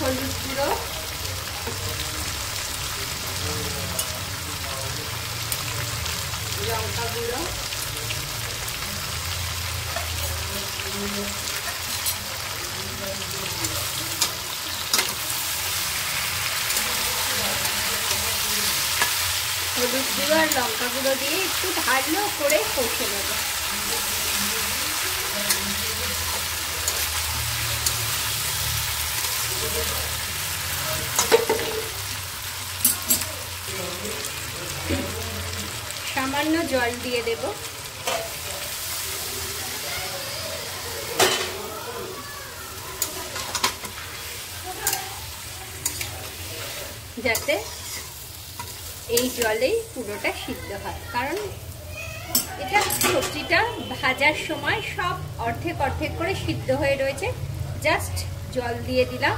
হলুদ গুঁড়ো, লঙ্কা গুঁড়ো, হলুদ গুঁড়ো আর লঙ্কা গুঁড়ো দিয়ে একটু ভালো করে কষে নেব। সামান্য জল দিয়ে দেব, যাতে এই জলেই পুরোটা সিদ্ধ হয়, কারণ এটা সবজিটা ভাজার সময় সব অর্ধেক অর্ধেক করে সিদ্ধ হয়ে রয়েছে। জাস্ট জল দিয়ে দিলাম।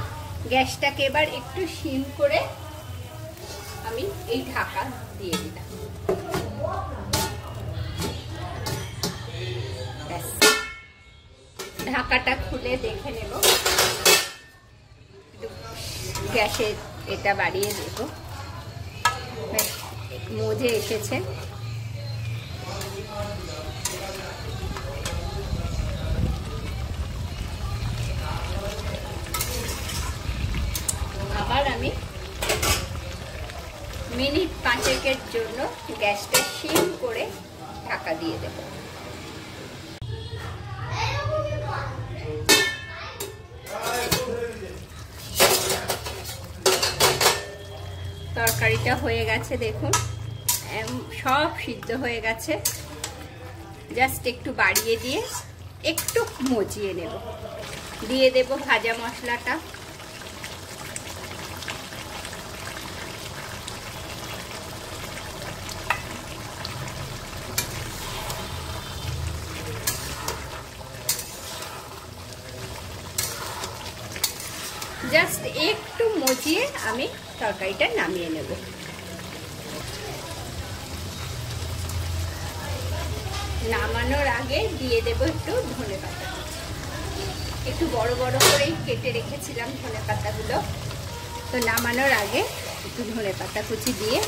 গ্যাসটাকে এবার একটু সিম করে আমি এই ঢাকা দিয়ে দিলাম। ঢাকাটা খুলে দেখে নেব, গ্যাসের এটা বাড়িয়ে দেব, মজে এসেছে। আবার আমি মিনিট 5-এর জন্য গ্যাসটা সিম করে ঢাকা দিয়ে দেব। তরকারিটা হয়ে গেছে, দেখুন সব সিদ্ধ হয়ে গেছে। জাস্ট একটু বাড়িয়ে দিয়ে একটু মজিয়ে নেব। দিয়ে দেব ভাজা মশলাটা, জাস্ট একটু মজিয়ে আমি তরকারিটা নামিয়ে নেব। নামানোর আগে দিয়ে দেব একটু ধনেপাতা, একটু বড় বড় করেই কেটে রেখেছিলাম ধনেপাতাগুলো, তো নামানোর আগে একটু ধনেপাতা কুচি দিয়ে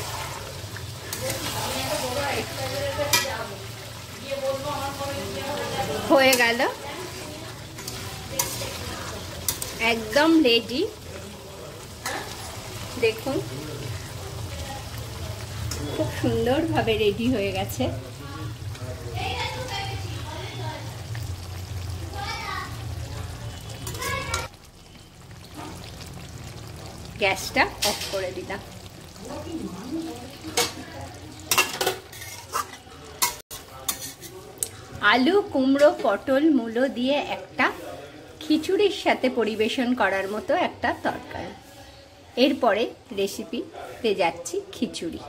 হয়ে গেল, একদম রেডি। দেখুন খুব সুন্দরভাবে রেডি হয়ে গেছে। গ্যাসটা অফ করে দিলাম। আলু, কুমড়ো, পটল, মূলো দিয়ে একটা খিচুড়ির সাথে পরিবেশন করার মতো একটা তরকারি। এরপরে রেসিপিতে যাচ্ছি খিচুড়ি।